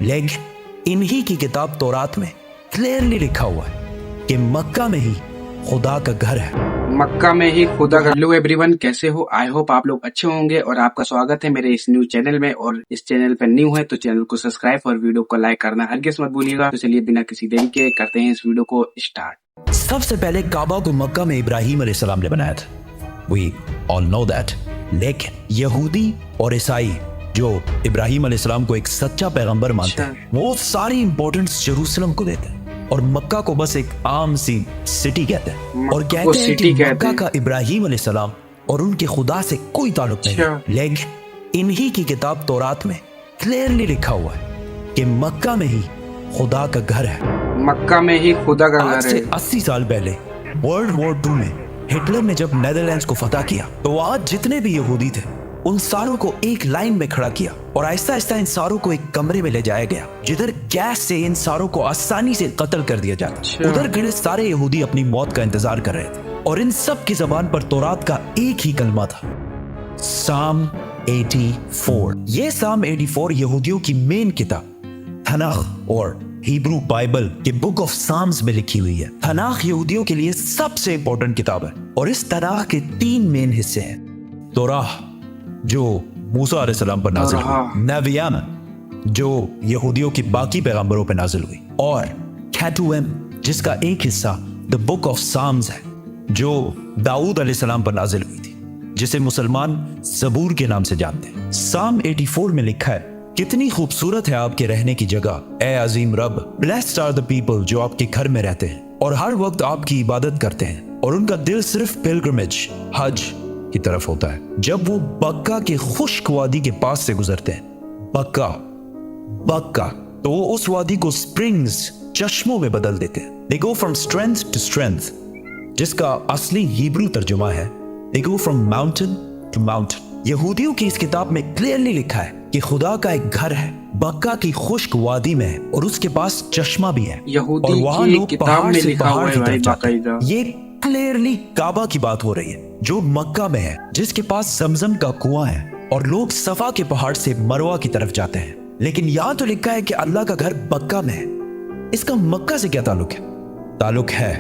लेकिन इन्हीं की किताब तौरात में क्लियरली लिखा हुआ है कि मक्का में ही खुदा का घर है। मक्का में ही खुदा का। हेलो एवरीवन, कैसे हो? आई होप आप लोग अच्छे होंगे और आपका स्वागत है मेरे इस न्यू चैनल में। और इस चैनल पर न्यू है तो चैनल को सब्सक्राइब और वीडियो को लाइक करना हरगिज़ मत भूलिएगा। तो चलिए बिना किसी देरी के करते हैं इस वीडियो को स्टार्ट। सबसे पहले काबा को मक्का में इब्राहिम अलैहिस्सलाम ने बनाया था। We all know that। लेकिन यहूदी और ईसाई जो इब्राहिम अलैहिस्सलाम को एक सच्चा पैगंबर मानते हैं, वो सारी इंपॉर्टेंस जेरूसलम को देते हैं और मक्का को बस एक आम सी सिटी कहते हैं और कहते हैं कि मक्का का इब्राहिम अलैहिस्सलाम और उनके खुदा से कोई ताल्लुक नहीं। लेकिन इन्हीं की किताब तौरात में क्लियरली लिखा हुआ है कि मक्का में ही खुदा का घर है। मक्का में ही खुदा का घर है। आज से 80 साल पहले वर्ल्ड वॉर 2 में हिटलर ने जब नेदरलैंड्स को फतह किया तो आज जितने भी यहूदी थे उन सारों को एक लाइन में खड़ा किया और आहिस्ता आहिस्ता इन सारों को एक कमरे में ले जाया गया जिधर गैस से इन सारों को आसानी से कत्ल कर दिया जाता। उधर खड़े सारे यहूदी अपनी मौत का इंतजार कर रहे थे और इन सब की जबान पर तौरात का एक ही कलमा था, साम 84। ये साम 84 यहूदियों की मेन किताब तनाख और हिब्रू बाइबल के बुक ऑफ साम्स में लिखी हुई है। तनाख यहूदियों के लिए सबसे इंपॉर्टेंट किताब है और इस तनाख के 3 मेन हिस्से हैं। तौराह जो मूसा अलैहिस्सलाम पर नाजिल हुई, नबियाना जो यहूदियों की बाकी पैगंबरों पर नाजिल हुई और कैटुएम जिसका एक हिस्सा द बुक ऑफ साम्स है जो दाऊद अलैहिस्सलाम पर नाजिल हुई थी, जिसे मुसलमान ज़बूर के नाम से जानते हैं। साम 84 में लिखा है, कितनी खूबसूरत है आपके रहने की जगह, ए अजीम रब। ब्लेस्ड आर द पीपल जो आपके घर में रहते हैं और हर वक्त आपकी इबादत करते हैं और उनका दिल सिर्फ पिलग्रिमेज हज की तरफ होता है। जब वो बक्का के खुश्क वादी के पास से गुजरते हैं, बक्का तो वो उस वादी को स्प्रिंग्स चश्मों में बदल देते हैं। They go from strength to strength, जिसका असली हिब्रू तर्जुमा है They go from mountain to mountain। यहूदियों की इस किताब में क्लियरली लिखा है कि खुदा का एक घर है, बक्का की खुश्क वादी में है और उसके पास चश्मा भी है और वहाँ लोग पहाड़ से पहाड़ की तरफ जाते हैं। ये क्लियरली काबा की बात हो रही है जो मक्का में है, जिसके पास जमजम का कुआं है और लोग सफा के पहाड़ से मरवा की तरफ जाते हैं। लेकिन यहाँ तो लिखा है कि अल्लाह का घर मक्का में है। इसका मक्का से क्या ताल्लुक है? ताल्लुक है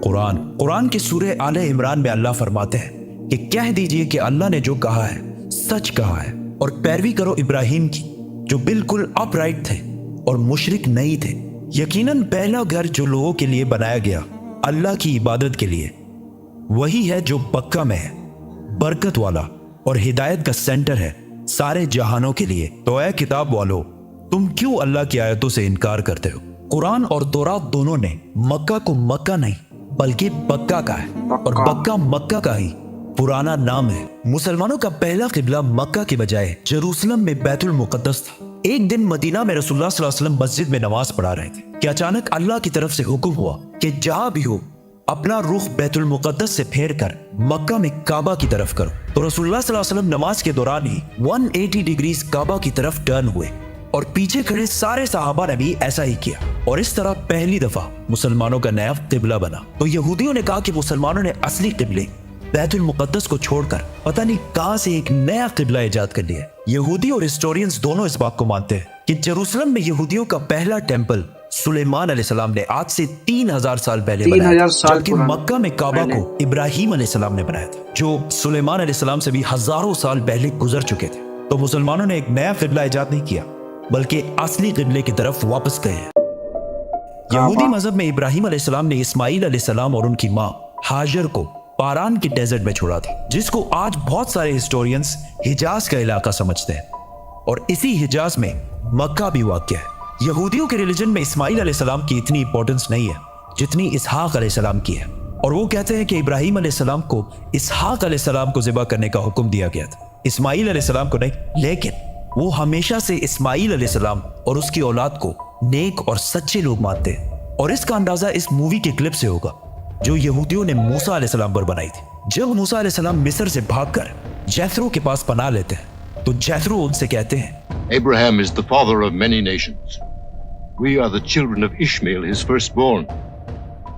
कुरान के सूरह आले इमरान में अल्लाह फरमाते हैं कि कह दीजिए कि अल्लाह ने जो कहा है सच कहा है और पैरवी करो इब्राहिम की जो बिल्कुल अपराइट थे और मुशरिक नहीं थे। यकीनन पहला घर जो लोगों के लिए बनाया गया अल्लाह की इबादत के लिए वही है जो मक्का में है, बरकत वाला और हिदायत का सेंटर है सारे जहानों के लिए। तो ऐ किताब वालों, तुम क्यों अल्लाह की आयतों से इनकार करते हो? कुरान और तौरात दोनों ने मक्का को मक्का नहीं बल्कि बक्का का है और बक्का मक्का का ही पुराना नाम है। मुसलमानों का पहला किबला मक्का के बजाय जेरूसलम में बैतुल मुकद्दस था। एक दिन मदीना में रसूलुल्लाह सल्लल्लाहु अलैहि वसल्लम मस्जिद में नमाज पढ़ा रहे थे कि अचानक अल्लाह की तरफ से हुक्म हुआ कि जहां भी हो अपना रुख बैतुल मुकद्दस से फेर कर मक्का में काबा की तरफ करो। तो रसूलुल्लाह सल्लल्लाहु अलैहि वसल्लम नमाज के दौरान ही 180 डिग्रीज काबा की तरफ टर्न हुए और पीछे खड़े सारे सहाबा ने भी ऐसा ही किया और इस तरह पहली दफा मुसलमानों का नया किबला बना। तो यहूदियों ने कहा कि मुसलमानों ने असली किबले बैतुल मुकद्दस को छोड़कर पता नहीं कहां से एक नया किबला इजाद कर लिया। यहूदी और हिस्टोरियंस दोनों इस बात को मानते हैं कि जेरूसलम में यहूदियों का पहला टेंपल सुलेमान अलैहिस्सलाम ने आज से 3000 साल पहले बनाया, जबकि मक्का में काबा को इब्राहिम अलैहिस्सलाम ने बनाया था जो सुलेमान अलैहिस्सलाम से भी हजारों साल पहले गुजर चुके थे। तो मुसलमानों ने एक नया किबला इजाद नहीं किया बल्कि असली किबले की तरफ वापस गए हैं। यहूदी मजहब में इब्राहिम अलैहिस्सलाम ने इस्माइल अलैहिस्सलाम और उनकी माँ हाजर को पारान के डेजर्ट में छोड़ा था, जिसको आज बहुत सारे हिस्टोरियंस हिजाज का इलाका समझते हैं और इसी हिजाज में मक्का भी वाक़या है। यहूदियों के रिलीजन में इस्माइल अलैहिस्सलाम की इतनी इंपॉर्टेंस नहीं है जितनी इसहाक अलैहिस्सलाम की है और वो कहते हैं कि इब्राहिम अलैहिस्सलाम को इसहाक अलैहिस्सलाम को ज़िबा करने का हुक्म दिया गया था, इस्माइल अलैहिस्सलाम को नहीं। लेकिन वो हमेशा से इस्माइल अलैहिस्सलाम और उसकी औलाद को नेक और सच्चे लोग मानते हैं और इसका अंदाजा इस मूवी के क्लिप से होगा जो यहूदियों ने मूसा अलैहिस्सलाम पर बनाई थी। जब मूसा अलैहिस्सलाम मिस्र से भागकर जैथरो के पास पनाह लेते हैं तो जैथरो उनसे कहते हैं, Abraham is the father of many nations. We are the children of Ishmael, his firstborn.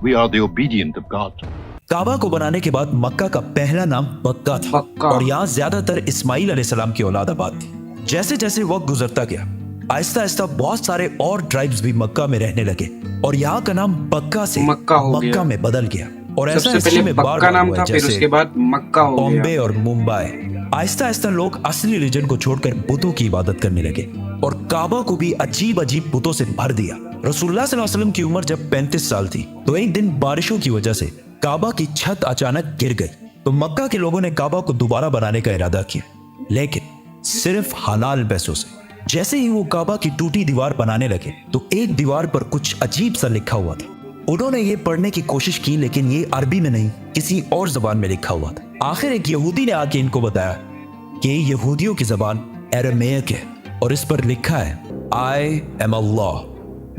We are the obedient of God. काबा को बनाने के बाद मक्का का पहला नाम बक्का था और यहाँ ज्यादातर इस्माइल अलैहिस्सलाम की औलाद आबाद थी। जैसे जैसे वक्त गुजरता गया आहिस्ता आहिस्ता बहुत सारे और ट्राइब्स भी मक्का में रहने लगे और यहाँ का नाम बक्का से मक्का हो गया। मक्का में बदल गया। और ऐसा सबसे हिस्ट्री पहले में बार बक्का बार नाम हुआ था, है, फिर जैसे उसके बाद मक्का हो बॉम्बे गया। और मुंबई। आहिस्ता आहिस्ता लोग असली रिलीजन को छोड़कर बुतों की इबादत करने लगे और काबा को भी अजीब अजीब बुतों से भर दिया। रसूलुल्लाह सल्लल्लाहु अलैहि वसल्लम की उम्र जब 35 साल थी तो एक दिन बारिशों की वजह से काबा की छत अचानक गिर गई, तो मक्का के लोगों ने काबा को दोबारा बनाने का इरादा किया, लेकिन सिर्फ हलाल पैसों से। जैसे ही वो काबा की टूटी दीवार बनाने लगे तो एक दीवार पर कुछ अजीब सा लिखा हुआ था। उन्होंने ये पढ़ने की कोशिश की, लेकिन ये अरबी में नहीं, किसी और जबान में लिखा हुआ था। आखिर एक यहूदी ने आके इनको बताया कि यहूदियों की जबान अरामेक है और इस पर लिखा है I am Allah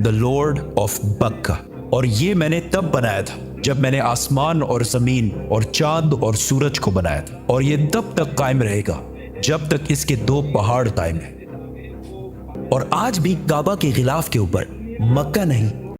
the Lord of बक्का, और ये मैंने तब बनाया था जब मैंने आसमान और जमीन और चांद और सूरज को बनाया था, और ये तब तक कायम रहेगा जब तक इसके 2 पहाड़ कायम हैं। और आज भी काबा के गिलाफ के ऊपर मक्का नहीं